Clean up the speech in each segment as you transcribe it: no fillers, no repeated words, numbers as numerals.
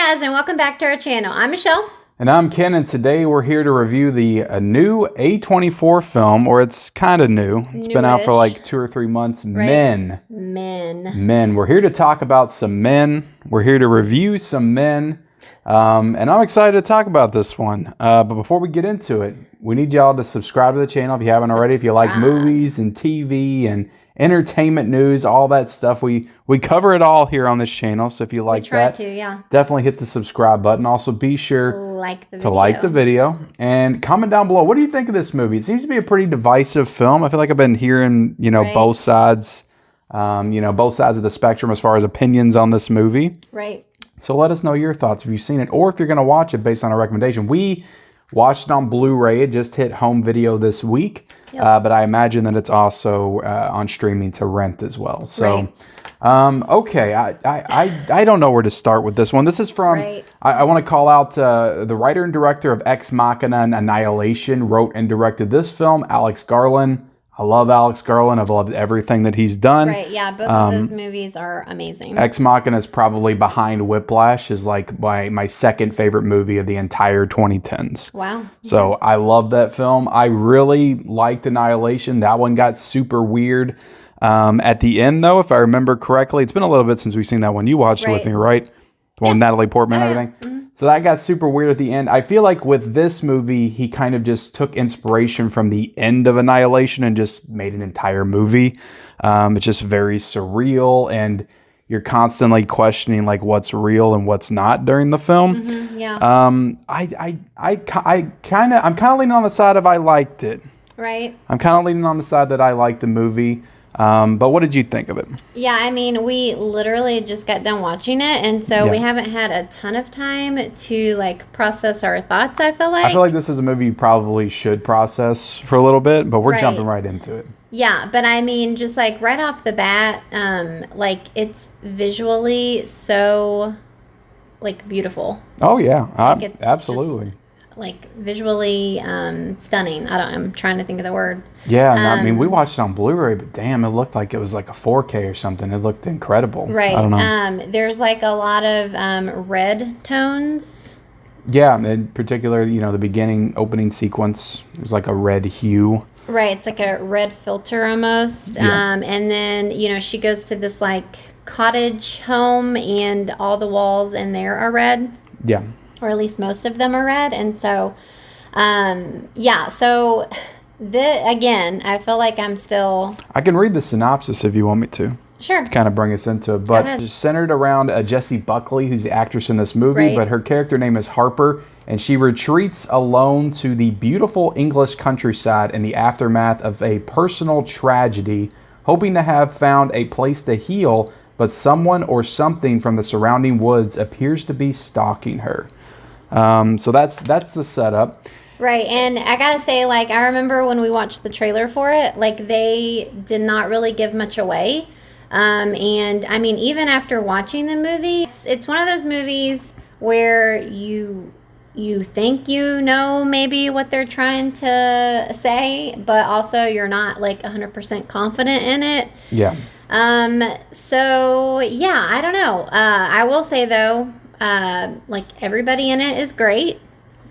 guys, and welcome back to our channel. I'm Michelle. And I'm Ken, and today we're here to review the new A24 film, or it's kind of new. It's been out for like 2 or 3 months. Right. Men. We're here to talk about some men. We're here to review some men. And I'm excited to talk about this one. But before we get into it, we need y'all to subscribe to the channel if you haven't already. If you like movies and TV and entertainment news, all that stuff, we cover it all here on this channel. So if you like that, definitely hit the subscribe button. Also, be sure to like the video and comment down below. What do you think of this movie? It seems to be a pretty divisive film. I feel like I've been hearing, both sides, both sides of the spectrum as far as opinions on this movie. Right. So let us know your thoughts if you've seen it, or if you're going to watch it based on a recommendation. We watched it on Blu-ray. It just hit home video this week, but I imagine that it's also on streaming to rent as well. So, okay, I don't know where to start with this one. This is from, I want to call out the writer and director of Ex Machina and Annihilation, wrote and directed this film, Alex Garland. I love Alex Garland. I've loved everything that he's done. Right, yeah, both of those movies are amazing. Ex Machina is probably behind Whiplash, is like my second favorite movie of the entire 2010s. Wow. So I love that film. I really liked Annihilation. That one got super weird at the end, though, if I remember correctly. It's been a little bit since we've seen that one. You watched it with me, right? The one with Natalie Portman and everything. So that got super weird at the end. I feel like with this movie, he kind of just took inspiration from the end of Annihilation and just made an entire movie. It's just very surreal, and you're constantly questioning like what's real and what's not during the film. I'm kind of leaning on the side of I liked it. Right. I'm kind of leaning on the side that I liked the movie. But what did you think of it? Yeah, I mean, we literally just got done watching it, and so we haven't had a ton of time to like process our thoughts, I feel like this is a movie you probably should process for a little bit, but we're jumping right into it. Yeah, but I mean, just like right off the bat, like it's visually so like beautiful. Oh yeah, it's absolutely. Like visually stunning. I'm trying to think of the word. Yeah, I mean, we watched it on Blu-ray, but damn, it looked like it was like a 4K or something. It looked incredible. Right. I don't know. There's like a lot of red tones. Yeah, in particular, the beginning opening sequence, there's like a red hue. Right, it's like a red filter almost. And then, she goes to this like cottage home, and all the walls in there are red. Yeah. Or at least most of them are red. And so, so again, I feel like I can read the synopsis if you want me to. Sure. To kind of bring us into it. But it's centered around Jessie Buckley, who's the actress in this movie, but her character name is Harper, and she retreats alone to the beautiful English countryside in the aftermath of a personal tragedy, hoping to have found a place to heal, but someone or something from the surrounding woods appears to be stalking her. So that's the setup. Right, and I gotta say, like, I remember when we watched the trailer for it, like, they did not really give much away. And, I mean, even after watching the movie, it's one of those movies where you think maybe what they're trying to say, but also you're not, like, 100% confident in it. Yeah. So, yeah, I don't know. I will say, though, like, everybody in it is great.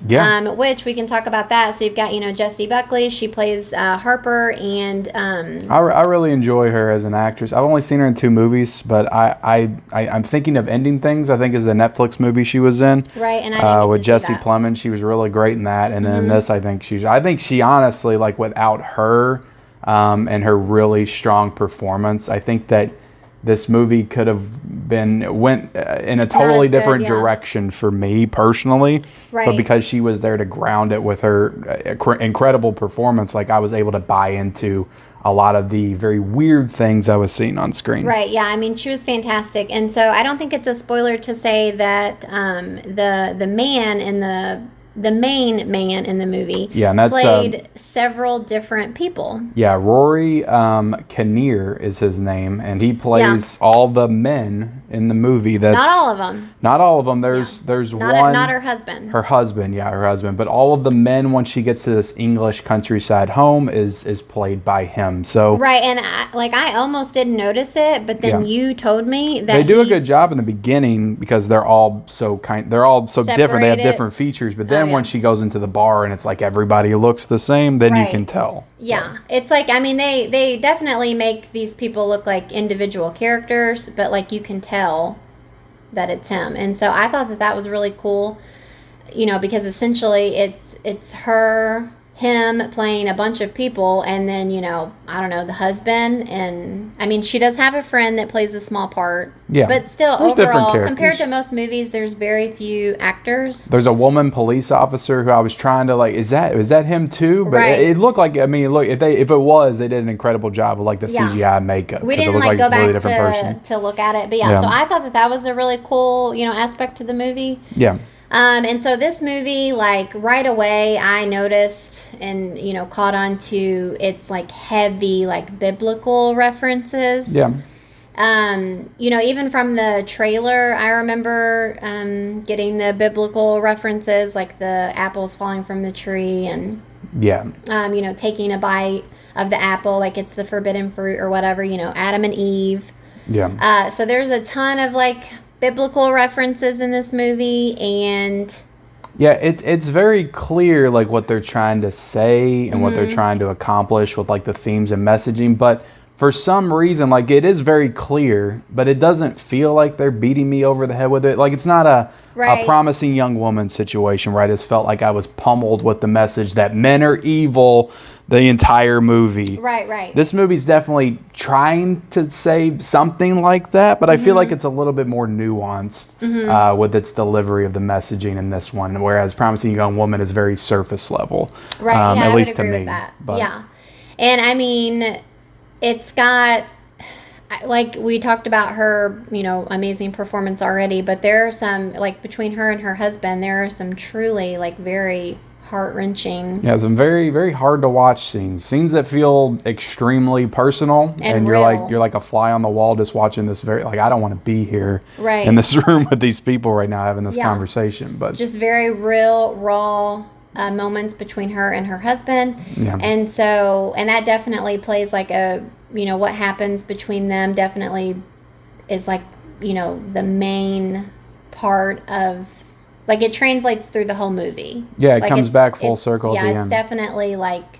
Yeah. Which we can talk about that. So you've got, Jessie Buckley. She plays Harper, and I really enjoy her as an actress. I've only seen her in 2 movies, but I'm thinking of Ending Things, I think is the Netflix movie she was in. Right, and I with Jesse Plemons. She was really great in that. And then in this, I think she honestly, like, without her and her really strong performance, I think that this movie could have went in a totally different direction for me personally. Right. But because she was there to ground it with her incredible performance, like, I was able to buy into a lot of the very weird things I was seeing on screen. Right, yeah, I mean, she was fantastic. And so I don't think it's a spoiler to say that the main man in the movie and that's, played several different people. Yeah, Rory Kinnear is his name, and he plays all the men in the movie. That's not all of them. Not all of them. There's one. Not her husband. Her husband, yeah, her husband. But all of the men, once she gets to this English countryside home, is played by him. So right, and I almost didn't notice it, but then you told me that they do a good job in the beginning because they're all so different. They have different features. But then when she goes into the bar and it's like everybody looks the same, then you can tell. Yeah, it's like, I mean, they definitely make these people look like individual characters, but like you can tell that it's him. And so I thought that was really cool, because essentially it's him playing a bunch of people, and then I don't know, the husband, and I mean she does have a friend that plays a small part, but still there's overall compared to most movies there's very few actors. There's a woman police officer who I was trying to is that him too, but it looked like, I mean, look, if it was, they did an incredible job with like the CGI makeup. We didn't go back to look at it, but so I thought that was a really cool aspect to the movie. And so this movie, like right away, I noticed and, caught on to its like heavy, like biblical references. Even from the trailer, I remember getting the biblical references, like the apples falling from the tree and, taking a bite of the apple, like it's the forbidden fruit or whatever, Adam and Eve. So there's a ton of like biblical references in this movie, and it's very clear like what they're trying to say and what they're trying to accomplish with like the themes and messaging, but for some reason like it is very clear, but it doesn't feel like they're beating me over the head with it. Like it's not a promising young woman situation, right? It's felt like I was pummeled with the message that men are evil the entire movie. Right. This movie's definitely trying to say something like that, but I feel like it's a little bit more nuanced with its delivery of the messaging in this one, whereas Promising Young Woman is very surface level. Right, at least to me. with that. And I mean, it's got, like we talked about her, amazing performance already, but there are some, like between her and her husband, there are some truly like very heart-wrenching. Yeah, some very, very hard to watch scenes that feel extremely personal, and you're like a fly on the wall just watching this. Very like I don't want to be here in this room with these people right now having this conversation, but just very real, raw moments between her and her husband. And that definitely plays like a, what happens between them definitely is like, the main part of, like it translates through the whole movie. Yeah, it comes back full circle. Yeah, it's definitely like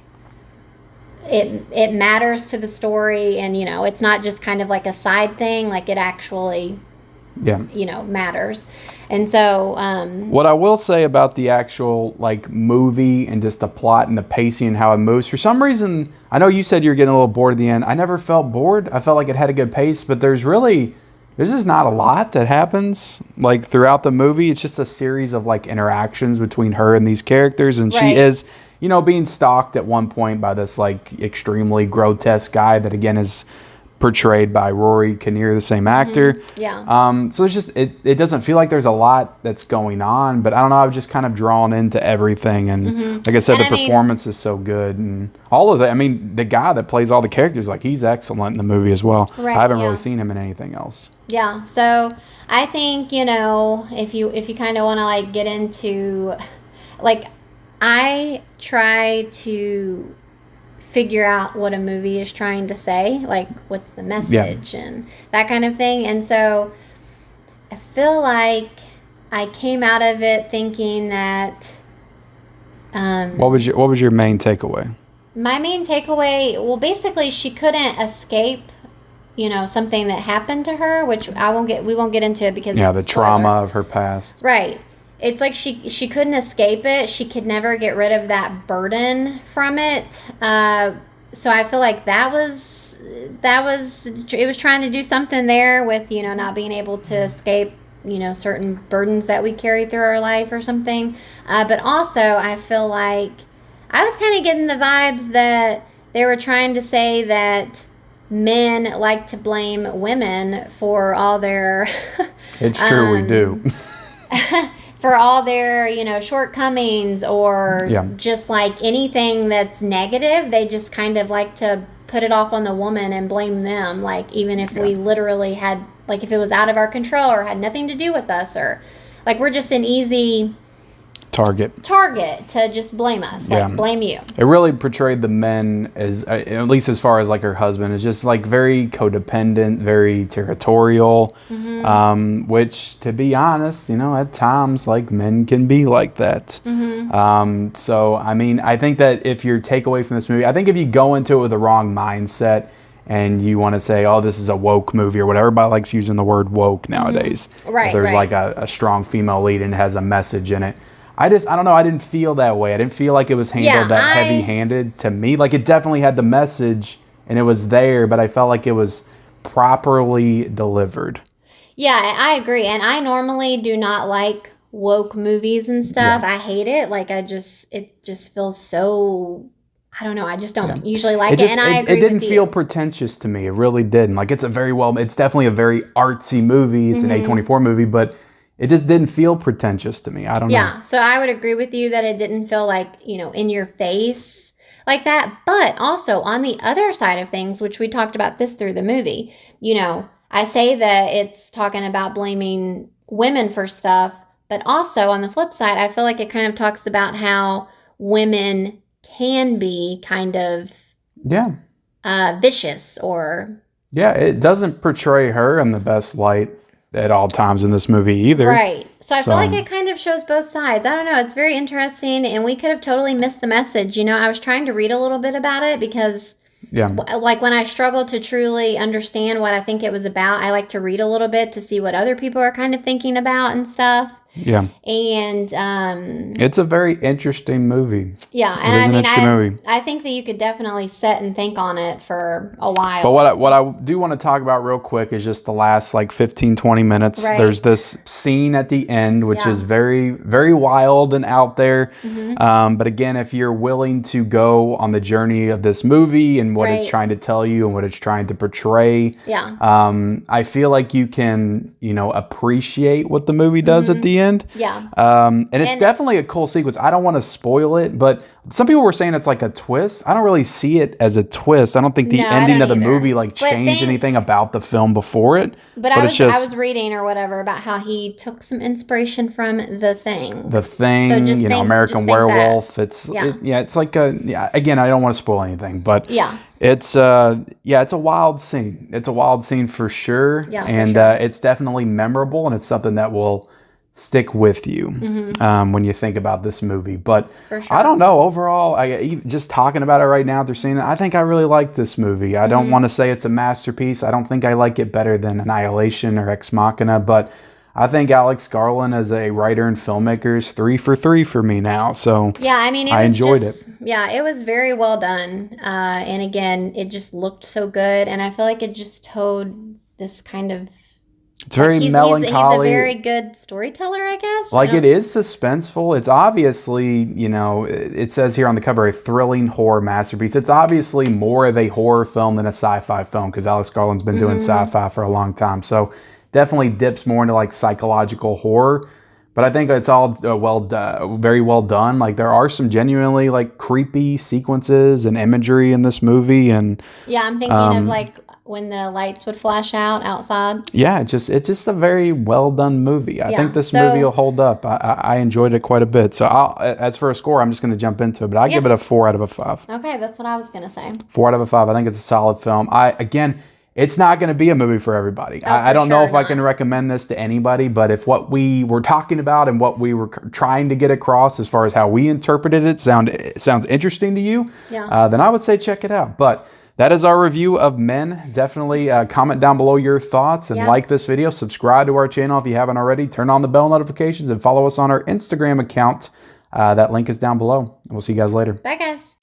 it matters to the story, and it's not just kind of like a side thing. Like it actually, matters. And so, what I will say about the actual like movie and just the plot and the pacing and how it moves, for some reason, I know you said you're getting a little bored at the end. I never felt bored. I felt like it had a good pace, but there's just not a lot that happens like throughout the movie. It's just a series of like interactions between her and these characters, and she is, being stalked at one point by this like extremely grotesque guy that again is portrayed by Rory Kinnear, the same actor. So it's just it doesn't feel like there's a lot that's going on, but I don't know, I was just kind of drawn into everything, and like I said, the performance is so good, and all of that. I mean, the guy that plays all the characters, like he's excellent in the movie as well. I haven't really seen him in anything else. So I think, if you kind of want to like get into, like, I try to figure out what a movie is trying to say, like what's the message and that kind of thing. And so I feel like I came out of it thinking that what was your main takeaway? My main takeaway, well, basically she couldn't escape something that happened to her, which we won't get into it because it's the trauma of her past. Right. It's like she couldn't escape it. She could never get rid of that burden from it. So I feel like it was trying to do something there with, not being able to escape, certain burdens that we carry through our life or something. But also I feel like I was kind of getting the vibes that they were trying to say that men like to blame women for all their it's true, we do. For all their, shortcomings or just like anything that's negative, they just kind of like to put it off on the woman and blame them. Like even if we literally had like if it was out of our control or had nothing to do with us, or like we're just an easy target to just blame us, like blame you. It really portrayed the men as, at least as far as like her husband, is just like very codependent, very territorial, which, to be honest, you know, at times like men can be like that. So I mean, I think that if your takeaway from this movie, I think if you go into it with the wrong mindset and you want to say, oh, this is a woke movie or whatever, everybody likes using the word woke nowadays. There's like a strong female lead and it has a message in it. I don't know. I didn't feel that way. I didn't feel like it was handled heavy-handed to me. Like, it definitely had the message and it was there, but I felt like it was properly delivered. Yeah, I agree. And I normally do not like woke movies and stuff. I hate it. Like, it just feels so, I don't know. I just don't usually like it. And I agree with you. It didn't feel pretentious to me. It really didn't. Like, it's definitely a very artsy movie. It's an A24 movie, but it just didn't feel pretentious to me. I don't know. Yeah, so I would agree with you that it didn't feel like, you know, in your face like that. But also on the other side of things, which we talked about this through the movie, you know, I say that it's talking about blaming women for stuff, but also on the flip side, I feel like it kind of talks about how women can be kind of vicious or... Yeah, it doesn't portray her in the best light at all times in this movie either. Right. So I feel like it kind of shows both sides. I don't know. It's very interesting, and we could have totally missed the message. You know, I was trying to read a little bit about it because, like, when I struggle to truly understand what I think it was about, I like to read a little bit to see what other people are kind of thinking about and stuff. Yeah. And it's a very interesting movie. Yeah, and I think that you could definitely sit and think on it for a while. But what I do want to talk about real quick is just the last like 15-20 minutes. Right. There's this scene at the end which is very, very wild and out there. But again, if you're willing to go on the journey of this movie and what it's trying to tell you and what it's trying to portray, I feel like you can, you know, appreciate what the movie does at the end. Yeah. And it's definitely a cool sequence. I don't want to spoil it, but some people were saying it's like a twist. I don't really see it as a twist. I don't think the ending of the movie like changed anything about the film before it. But I was reading or whatever about how he took some inspiration from The Thing. The Thing, so you know, American Werewolf. It's it's like again, I don't want to spoil anything, but it's a wild scene. It's a wild scene for sure. Yeah, and it's definitely memorable, and it's something that will stick with you when you think about this movie. But I don't know, overall, just talking about it right now after seeing it, I think I really like this movie. I don't want to say it's a masterpiece. I don't think I like it better than Annihilation or Ex Machina, but I think Alex Garland as a writer and filmmaker is 3 for 3 for me now. So yeah, I mean, I enjoyed it. Yeah, it was very well done. And again, it just looked so good. And I feel like it just told this kind of... It's very melancholy. He's a very good storyteller, I guess. Like, it is suspenseful. It's obviously, you know, it says here on the cover, a thrilling horror masterpiece. It's obviously more of a horror film than a sci-fi film because Alex Garland's been doing sci-fi for a long time. So definitely dips more into like psychological horror. But I think it's all very well done. Like, there are some genuinely like creepy sequences and imagery in this movie. And yeah, I'm thinking of like when the lights would flash out outside. Yeah, it's just a very well done movie. I think this movie will hold up. I enjoyed it quite a bit. So as for a score, I'm just going to jump into it. But I give it a 4 out of 5. Okay, that's what I was going to say. 4 out of 5. I think it's a solid film. It's not going to be a movie for everybody. I don't know if I can recommend this to anybody, but if what we were talking about and what we were trying to get across as far as how we interpreted it sounds interesting to you, then I would say check it out. But that is our review of Men. Definitely comment down below your thoughts and like this video. Subscribe to our channel if you haven't already. Turn on the bell notifications and follow us on our Instagram account. That link is down below. We'll see you guys later. Bye, guys.